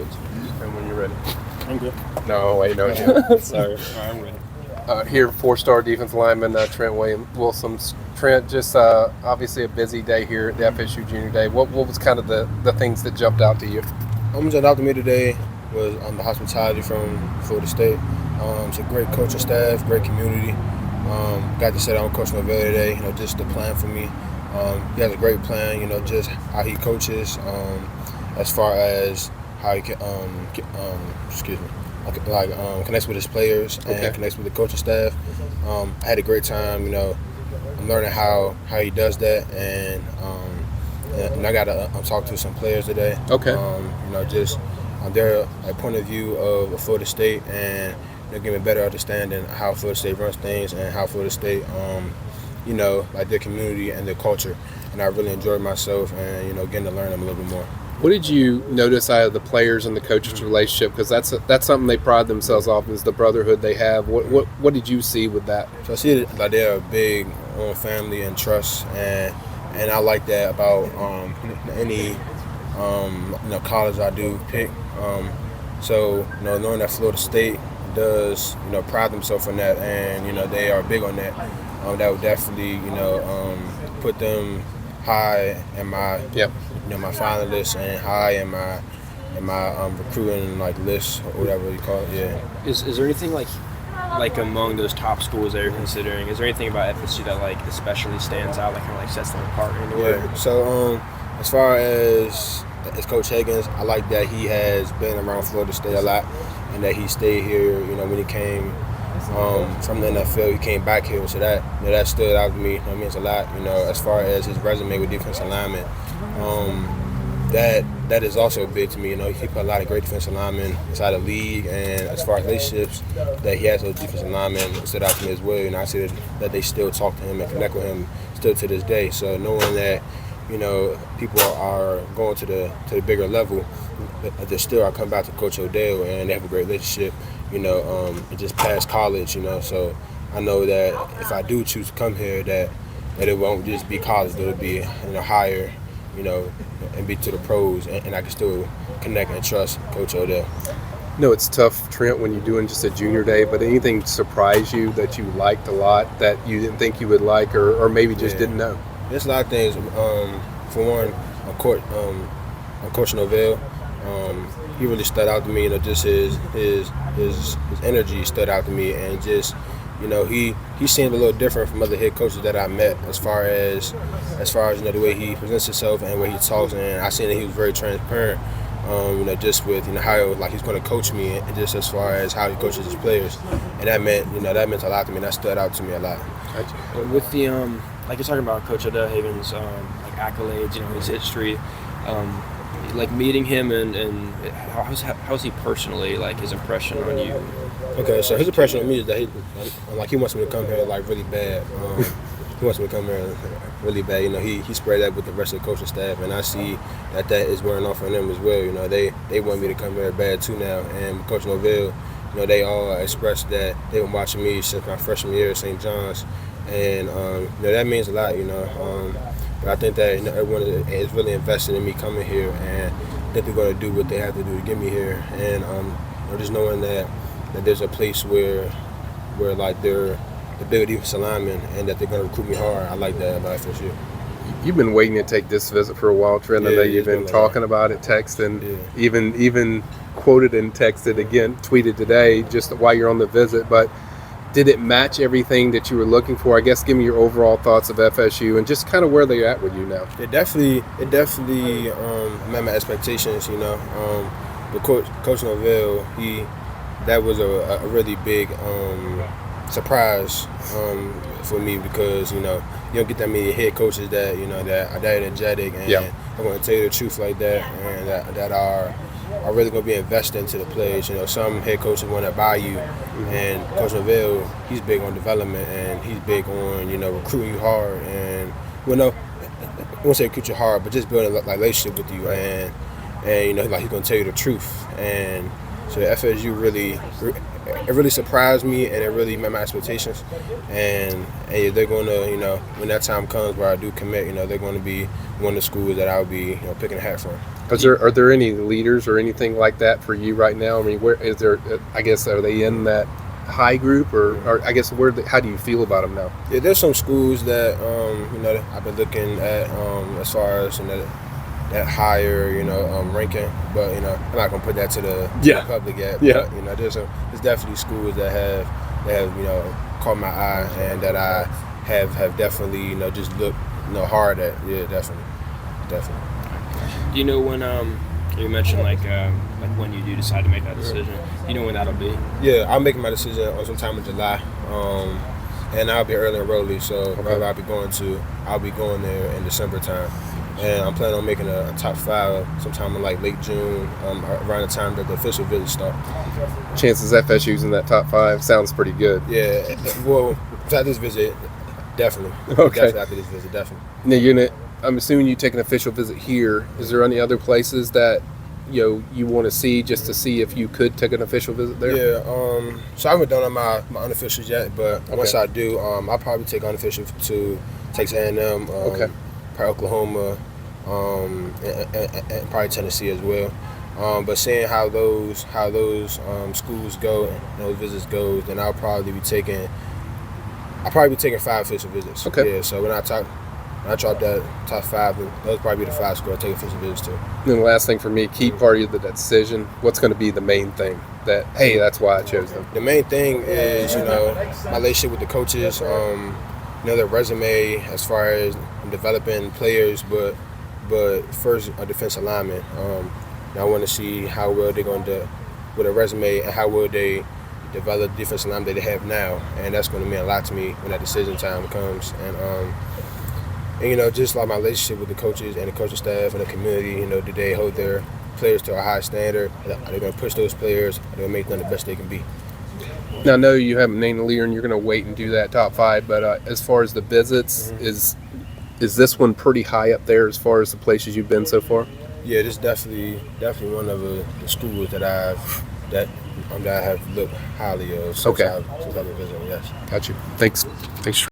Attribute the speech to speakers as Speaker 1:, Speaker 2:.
Speaker 1: afterwards.
Speaker 2: And when you're ready.
Speaker 3: I'm good.
Speaker 2: No, wait, no.
Speaker 3: Sorry. I'm ready.
Speaker 2: Here, 4-star defensive lineman Trent Wilson. Trent, just obviously a busy day here at the FSU Junior Day. What was kind of the things that jumped out to you?
Speaker 4: What jumped out to me today was the hospitality from Florida State. It's a great coaching staff, great community. Got to sit down with Coach Norvell today, just the plan for me. He has a great plan, just how he coaches, as far as how he connects with his players and connects with the coaching staff. I had a great time, I'm learning how he does that, and I got to talk to some players today.
Speaker 2: Okay.
Speaker 4: Just their point of view of Florida State, and they're giving me a better understanding of how Florida State runs things and how Florida State, their community and their culture. And I really enjoyed myself and, getting to learn them a little bit more.
Speaker 2: What did you notice out of the players and the coaches' relationship? Because that's something they pride themselves off, is the brotherhood they have. What did you see with that?
Speaker 4: So I see that they're a big family and trust, and I like that about any college I do pick. Knowing that Florida State does pride themselves on that, and they are big on that. That would definitely put them high in my my finalists and high in my recruiting list or whatever you call it. Yeah.
Speaker 1: Is there anything like among those top schools that you're considering? Is there anything about FSU that especially stands out, kind of sets them apart in any way?
Speaker 4: Yeah. So as far as Coach Higgins, I like that he has been around Florida State a lot, and that he stayed here. When he came from the NFL, he came back here, so that stood out to me. That means a lot. As far as his resume with defensive linemen, that is also big to me. He put a lot of great defensive linemen inside the league, and as far as relationships that he has with defensive linemen stood out to me as well. I see that they still talk to him and connect with him still to this day. So knowing that people are going to the bigger level, but they still are coming back to Coach Odell, and they have a great relationship. Just past college. So I know that if I do choose to come here, that it won't just be college, but it'll be higher, and be to the pros, and I can still connect and trust Coach Odell.
Speaker 2: No, it's tough, Trent, when you're doing just a junior day, but anything surprise you that you liked a lot that you didn't think you would like, or maybe just didn't know?
Speaker 4: There's a lot of things. For one, on Coach Norvell, he really stood out to me. Just his energy stood out to me, and just he seemed a little different from other head coaches that I met as far as the way he presents himself and the way he talks. And I seen that he was very transparent. Just with how he's going to coach me, and just as far as how he coaches his players, and that meant a lot to me. That stood out to me a lot.
Speaker 1: With the like you're talking about Coach Odell Higgins, accolades, his history, meeting him and how's he personally, his impression on you?
Speaker 4: Okay, so his impression on me is that he wants me to come here really bad. He wants me to come here really bad. He spread that with the rest of the coaching staff, and I see that is wearing off on them as well. They want me to come here bad too now, and Coach Norvell, they all expressed that they've been watching me since my freshman year at St. John's, and that means a lot. But I think that everyone is really invested in me coming here, and I think they're going to do what they have to do to get me here, and just knowing that there's a place where they're the big defensive linemen, and that they're going to recruit me hard. I like that about FSU.
Speaker 2: You've been waiting to take this visit for a while, Trent. I know you've been talking about it, texting, even quoted and texted again, tweeted today just while you're on the visit. But did it match everything that you were looking for? I guess give me your overall thoughts of FSU and just kind of where they're at with you now.
Speaker 4: It definitely met my expectations. But Coach Norvell, that was a really big surprise for me, because you don't get that many head coaches that that are that energetic and are going to tell you the truth like that, and that are really going to be invested into the players. Some head coaches want to buy you, and Coach Norvell, he's big on development, and he's big on recruiting you hard, and I won't say recruit you hard, but just building a relationship with you, and he's going to tell you the truth. And so FSU really surprised me, and it really met my expectations. And they're going to, when that time comes where I do commit, they're going to be one of the schools that I'll be picking a hat from.
Speaker 2: Are there any leaders or anything like that for you right now? I mean, where is there? I guess are they in that high group, or I guess how do you feel about them now?
Speaker 4: Yeah, there's some schools that I've been looking at as far as that higher ranking, but I'm not gonna put that to the public yet.
Speaker 2: Yeah.
Speaker 4: But there's definitely schools that have caught my eye and that I have definitely just looked hard at. Yeah, definitely.
Speaker 1: Do you know when you mentioned like when you do decide to make that decision? Do you know when that'll be?
Speaker 4: Yeah, I'm making my decision on sometime in July, and I'll be early enrollee. So wherever I'll be going there in December time, and I'm planning on making a top 5 sometime in like late June, around the time that the official visits start.
Speaker 2: Chances FSU's in that top 5 sounds pretty good.
Speaker 4: Yeah, well, after this visit, definitely.
Speaker 2: Okay.
Speaker 4: Definitely after this visit, definitely.
Speaker 2: Now, I'm assuming you take an official visit here. Is there any other places that you want to see just to see if you could take an official visit there?
Speaker 4: Yeah. So I haven't done my unofficials yet, but once I do, I'll probably take unofficial to Texas A&M, probably Oklahoma, and probably Tennessee as well. But seeing how those schools go and those visits go, then I'll probably be taking 5 official visits.
Speaker 2: Okay.
Speaker 4: Yeah. So when I drop that top 5, and those probably be the 5 schools I take official visits to.
Speaker 2: And then the last thing for me, key part of the decision, what's going to be the main thing that, hey, that's why I chose them?
Speaker 4: The main thing is, my relationship with the coaches, their resume as far as developing players, but first a defensive lineman. I want to see how well they're going to, with a resume, and how well they develop the defensive lineman that they have now, and that's going to mean a lot to me when that decision time comes. And just like my relationship with the coaches and the coaching staff and the community, do they hold their players to a high standard? Are they going to push those players? Are they going to make them the best they can be?
Speaker 2: Now, I know you haven't named a leader and you're going to wait and do that top 5, but as far as the visits, is this one pretty high up there as far as the places you've been so far?
Speaker 4: Yeah, this is definitely one of the schools that I have looked highly of since I've been visiting. Yes.
Speaker 2: Got you. Thanks.